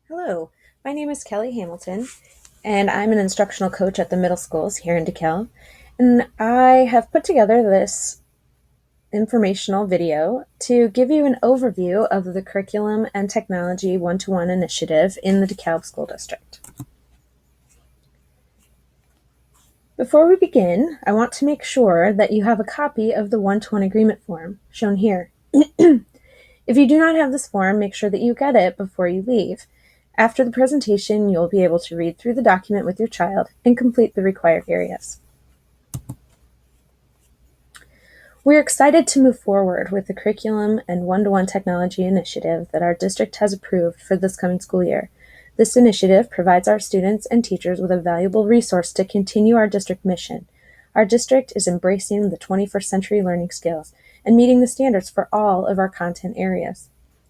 Hello, my name is Kelly Hamilton, and I'm an instructional coach at the middle schools here in DeKalb. And I have put together this informational video to give you an overview of the Curriculum and Technology One-to-One initiative in the DeKalb School District. Before we begin, I want to make sure that you have a copy of the one-to-one agreement form shown here. If you do not have this form, make sure that you get it before you leave. After the presentation, you'll be able to read through the document with your child and complete the required areas. We're excited to move forward with the curriculum and one-to-one technology initiative that our district has approved for this coming school year. This initiative provides our students and teachers with a valuable resource to continue our district mission. Our district is embracing the 21st century learning skills and meeting the standards for all of our content areas.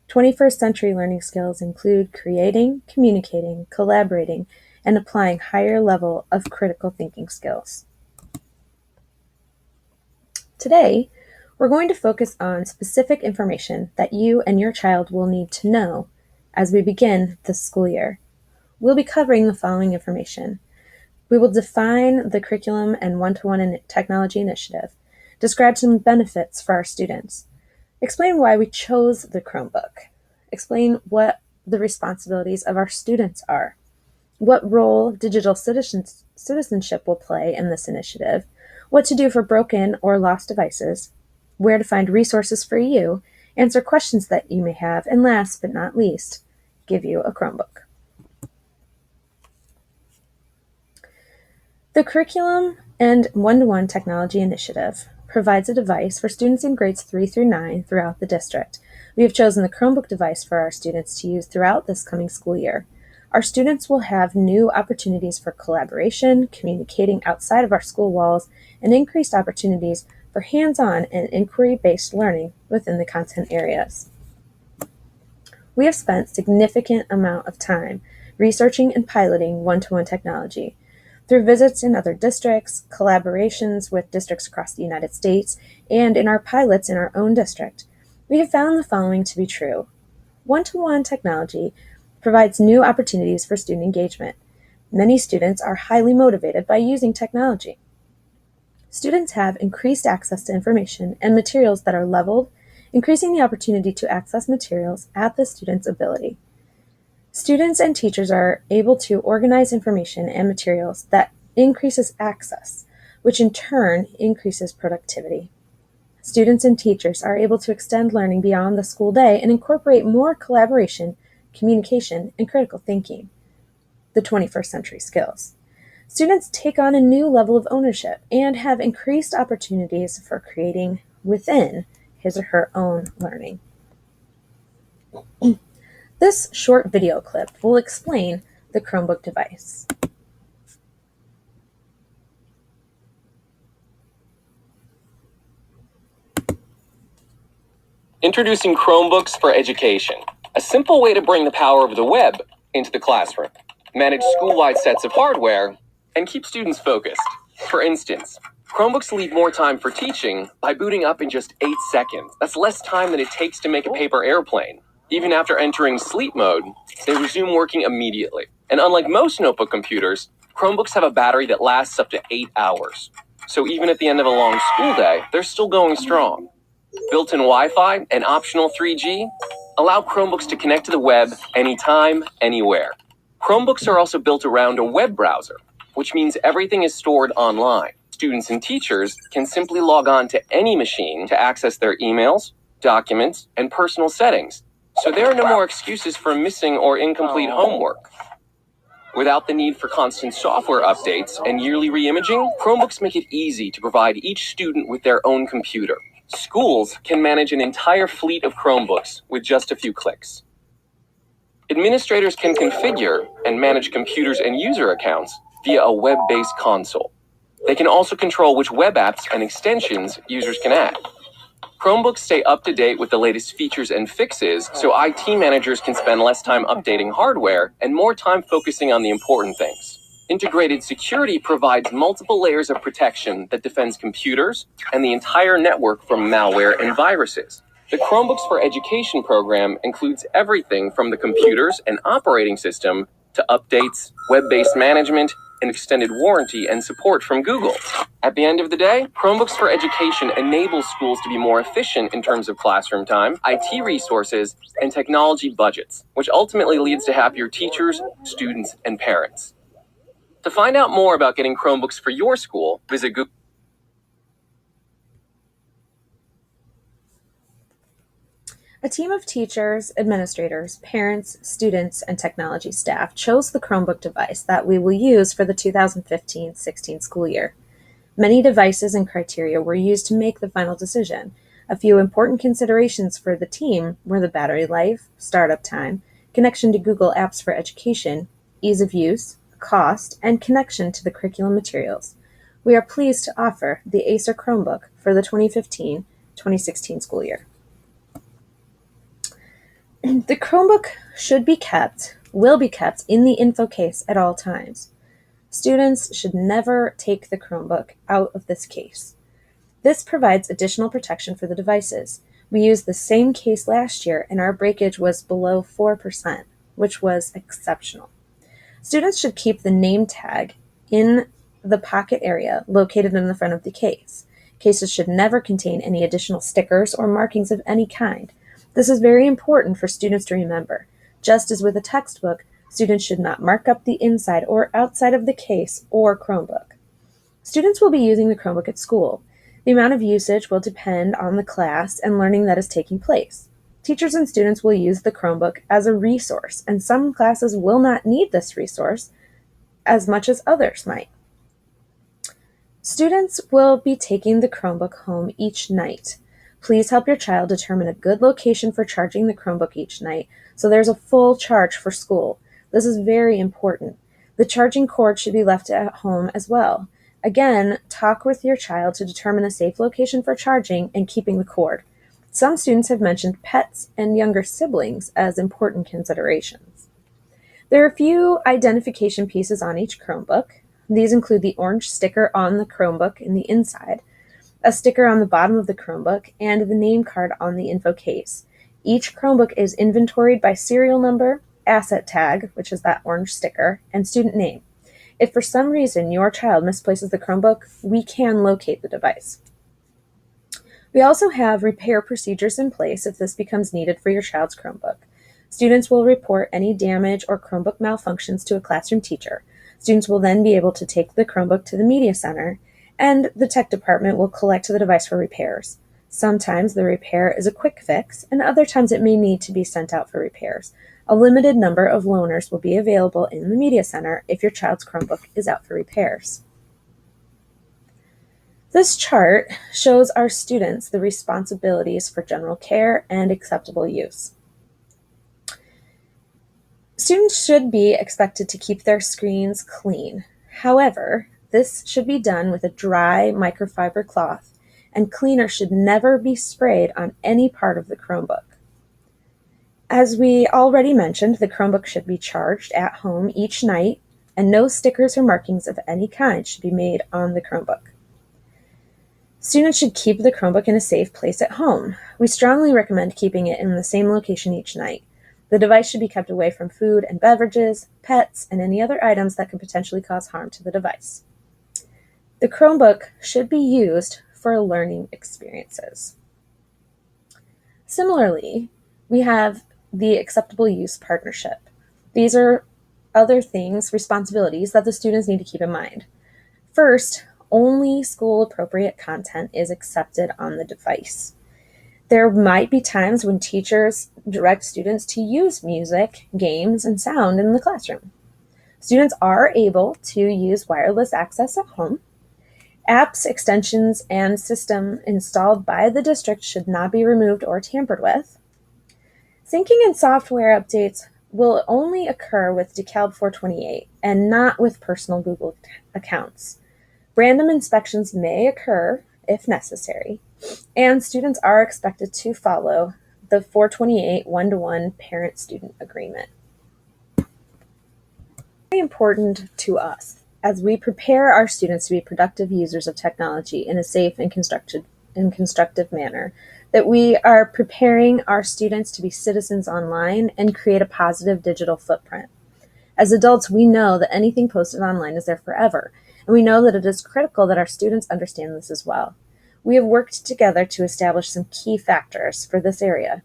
21st century learning skills include creating, communicating, collaborating, and applying higher level of critical thinking skills. Today, we're going to focus on specific information that you and your child will need to know as we begin this school year. We'll be covering the following information. We will define the curriculum and one-to-one technology initiative, describe some benefits for our students, explain why we chose the Chromebook, explain what the responsibilities of our students are, what role digital citizenship will play in this initiative, what to do for broken or lost devices, where to find resources for you, answer questions that you may have, and last but not least, give you a Chromebook. The Curriculum and One-to-One Technology Initiative provides a device for students in grades 3 through 9 throughout the district. We have chosen the Chromebook device for our students to use throughout this coming school year. Our students will have new opportunities for collaboration, communicating outside of our school walls, and increased opportunities for hands-on and inquiry-based learning within the content areas. We have spent significant amount of time researching and piloting one-to-one technology. Through visits in other districts, collaborations with districts across the United States, and in our pilots in our own district, we have found the following to be true. One-to-one technology provides new opportunities for student engagement. Many students are highly motivated by using technology. Students have increased access to information and materials that are leveled, increasing the opportunity to access materials at the student's ability. Students and teachers are able to organize information and materials that increases access, which in turn increases productivity. Students and teachers are able to extend learning beyond the school day and incorporate more collaboration, communication, and critical thinking, the 21st century skills. Students take on a new level of ownership and have increased opportunities for creating within his or her own learning. This short video clip will explain the Chromebook device. Introducing Chromebooks for Education, a simple way to bring the power of the web into the classroom, manage school-wide sets of hardware, and keep students focused. For instance, Chromebooks leave more time for teaching by booting up in just 8 seconds. That's less time than it takes to make a paper airplane. Even after entering sleep mode, they resume working immediately. And unlike most notebook computers, Chromebooks have a battery that lasts up to 8 hours. So even at the end of a long school day, they're still going strong. Built-in Wi-Fi and optional 3G allow Chromebooks to connect to the web anytime, anywhere. Chromebooks are also built around a web browser, which means everything is stored online. Students and teachers can simply log on to any machine to access their emails, documents, and personal settings. So there are no more excuses for missing or incomplete homework. Without the need for constant software updates and yearly reimaging, Chromebooks make it easy to provide each student with their own computer. Schools can manage an entire fleet of Chromebooks with just a few clicks. Administrators can configure and manage computers and user accounts via a web-based console. They can also control which web apps and extensions users can add. Chromebooks stay up to date with the latest features and fixes, so IT managers can spend less time updating hardware and more time focusing on the important things. Integrated security provides multiple layers of protection that defends computers and the entire network from malware and viruses. The Chromebooks for Education program includes everything from the computers and operating system to updates, web-based management, and extended warranty and support from Google. At the end of the day, Chromebooks for Education enable schools to be more efficient in terms of classroom time, IT resources, and technology budgets, which ultimately leads to happier teachers, students, and parents. To find out more about getting Chromebooks for your school, visit Google. A team of teachers, administrators, parents, students, and technology staff chose the Chromebook device that we will use for the 2015-16 school year. Many devices and criteria were used to make the final decision. A few important considerations for the team were the battery life, startup time, connection to Google Apps for Education, ease of use, cost, and connection to the curriculum materials. We are pleased to offer the Acer Chromebook for the 2015-2016 school year. The Chromebook will be kept in the info case at all times. Students should never take the Chromebook out of this case. This provides additional protection for the devices. We used the same case last year and our breakage was below 4%, which was exceptional. Students should keep the name tag in the pocket area located in the front of the case. Cases should never contain any additional stickers or markings of any kind. This is very important for students to remember. Just as with a textbook, students should not mark up the inside or outside of the case or Chromebook. Students will be using the Chromebook at school. The amount of usage will depend on the class and learning that is taking place. Teachers and students will use the Chromebook as a resource, and some classes will not need this resource as much as others might. Students will be taking the Chromebook home each night. Please help your child determine a good location for charging the Chromebook each night so there's a full charge for school. This is very important. The charging cord should be left at home as well. Again, talk with your child to determine a safe location for charging and keeping the cord. Some students have mentioned pets and younger siblings as important considerations. There are a few identification pieces on each Chromebook. These include the orange sticker on the Chromebook in the inside, a sticker on the bottom of the Chromebook, and the name card on the info case. Each Chromebook is inventoried by serial number, asset tag, which is that orange sticker, and student name. If for some reason your child misplaces the Chromebook, we can locate the device. We also have repair procedures in place if this becomes needed for your child's Chromebook. Students will report any damage or Chromebook malfunctions to a classroom teacher. Students will then be able to take the Chromebook to the Media Center, and the tech department will collect the device for repairs. Sometimes the repair is a quick fix, and other times it may need to be sent out for repairs. A limited number of loaners will be available in the Media Center if your child's Chromebook is out for repairs. This chart shows our students the responsibilities for general care and acceptable use. Students should be expected to keep their screens clean. However, this should be done with a dry microfiber cloth, and cleaner should never be sprayed on any part of the Chromebook. As we already mentioned, the Chromebook should be charged at home each night, and no stickers or markings of any kind should be made on the Chromebook. Students should keep the Chromebook in a safe place at home. We strongly recommend keeping it in the same location each night. The device should be kept away from food and beverages, pets, and any other items that could potentially cause harm to the device. The Chromebook should be used for learning experiences. Similarly, we have the Acceptable Use Partnership. These are other things, responsibilities that the students need to keep in mind. First, only school-appropriate content is accepted on the device. There might be times when teachers direct students to use music, games, and sound in the classroom. Students are able to use wireless access at home. Apps, extensions, and system installed by the district should not be removed or tampered with. Syncing and software updates will only occur with DeKalb 428 and not with personal Google accounts. Random inspections may occur if necessary, and students are expected to follow the 428 one-to-one parent-student agreement. Very important to us as we prepare our students to be productive users of technology in a safe and constructive manner. that we are preparing our students to be citizens online and create a positive digital footprint. As adults, we know that anything posted online is there forever, and we know that it is critical that our students understand this as well. We have worked together to establish some key factors for this area.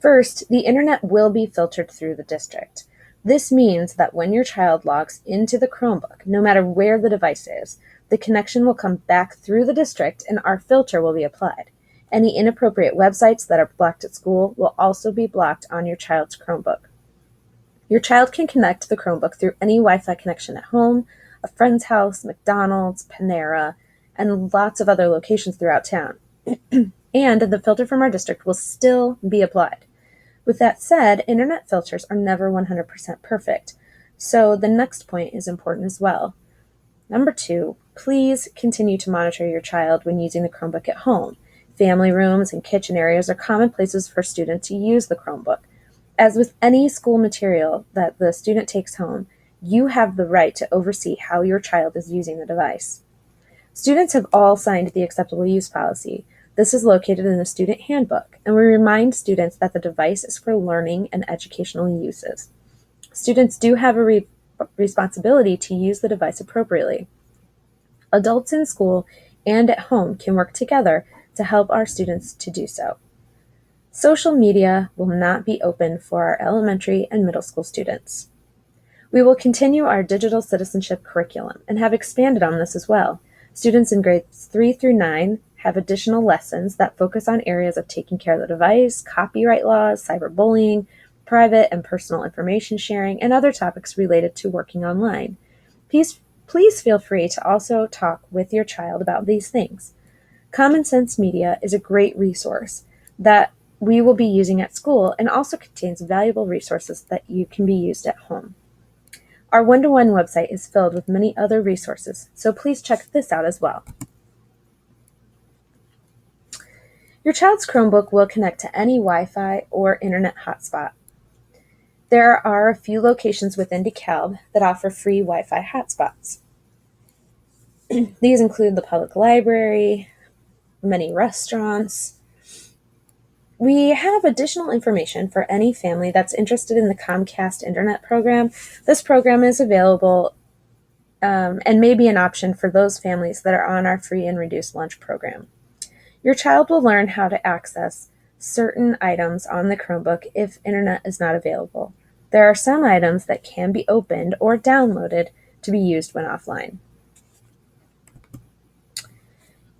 First, the internet will be filtered through the district. This means that when your child logs into the Chromebook, no matter where the device is, the connection will come back through the district and our filter will be applied. Any inappropriate websites that are blocked at school will also be blocked on your child's Chromebook. Your child can connect to the Chromebook through any Wi-Fi connection at home, a friend's house, McDonald's, Panera, and lots of other locations throughout town. And the filter from our district will still be applied. With that said, internet filters are never 100% perfect, so the next point is important as well. Number 2, please continue to monitor your child when using the Chromebook at home. Family rooms and kitchen areas are common places for students to use the Chromebook. As with any school material that the student takes home, you have the right to oversee how your child is using the device. Students have all signed the acceptable use policy. This is located in the student handbook, and we remind students that the device is for learning and educational uses. Students do have a responsibility to use the device appropriately. Adults in school and at home can work together to help our students to do so. Social media will not be open for our elementary and middle school students. We will continue our digital citizenship curriculum and have expanded on this as well. Students in grades 3 through 9 have additional lessons that focus on areas of taking care of the device, copyright laws, cyberbullying, private and personal information sharing, and other topics related to working online. Please feel free to also talk with your child about these things. Common Sense Media is a great resource that we will be using at school and also contains valuable resources that you can be used at home. Our one-to-one website is filled with many other resources, so please check this out as well. Your child's Chromebook will connect to any Wi-Fi or internet hotspot. There are a few locations within DeKalb that offer free Wi-Fi hotspots. These include the public library, many restaurants. We have additional information for any family that's interested in the Comcast Internet program. This program is available and may be an option for those families that are on our free and reduced lunch program. Your child will learn how to access certain items on the Chromebook if internet is not available. There are some items that can be opened or downloaded to be used when offline.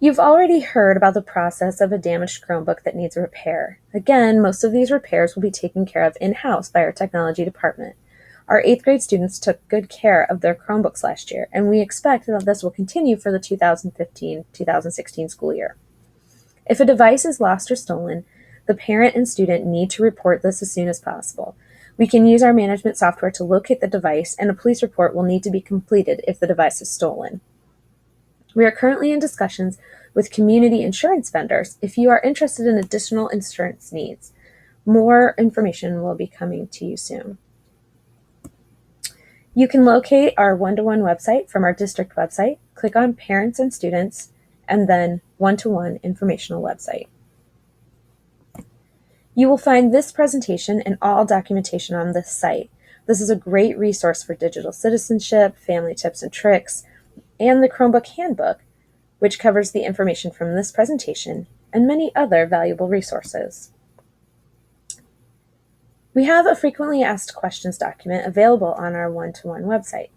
You've already heard about the process of a damaged Chromebook that needs repair. Again, most of these repairs will be taken care of in-house by our technology department. Our 8th grade students took good care of their Chromebooks last year, and we expect that this will continue for the 2015-2016 school year. If a device is lost or stolen, the parent and student need to report this as soon as possible. We can use our management software to locate the device, and a police report will need to be completed if the device is stolen. We are currently in discussions with community insurance vendors if you are interested in additional insurance needs. More information will be coming to you soon. You can locate our one-to-one website from our district website, click on Parents and Students, and then One-to-One Informational Website. You will find this presentation and all documentation on this site. This is a great resource for digital citizenship, family tips and tricks, and the Chromebook Handbook, which covers the information from this presentation and many other valuable resources. We have a frequently asked questions document available on our one-to-one website.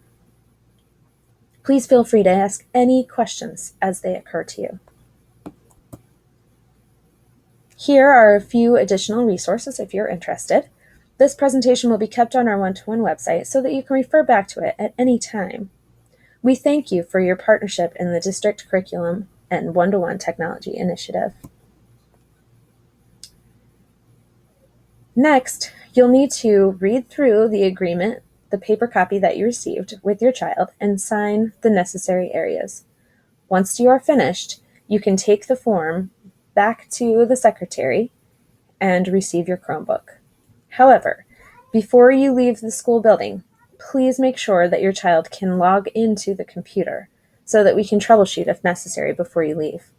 Please feel free to ask any questions as they occur to you. Here are a few additional resources if you're interested. This presentation will be kept on our one-to-one website so that you can refer back to it at any time. We thank you for your partnership in the district curriculum and one-to-one technology initiative. Next, you'll need to read through the agreement, the paper copy that you received with your child, and sign the necessary areas. Once you are finished, you can take the form back to the secretary and receive your Chromebook. However, before you leave the school building, please make sure that your child can log into the computer so that we can troubleshoot if necessary before you leave.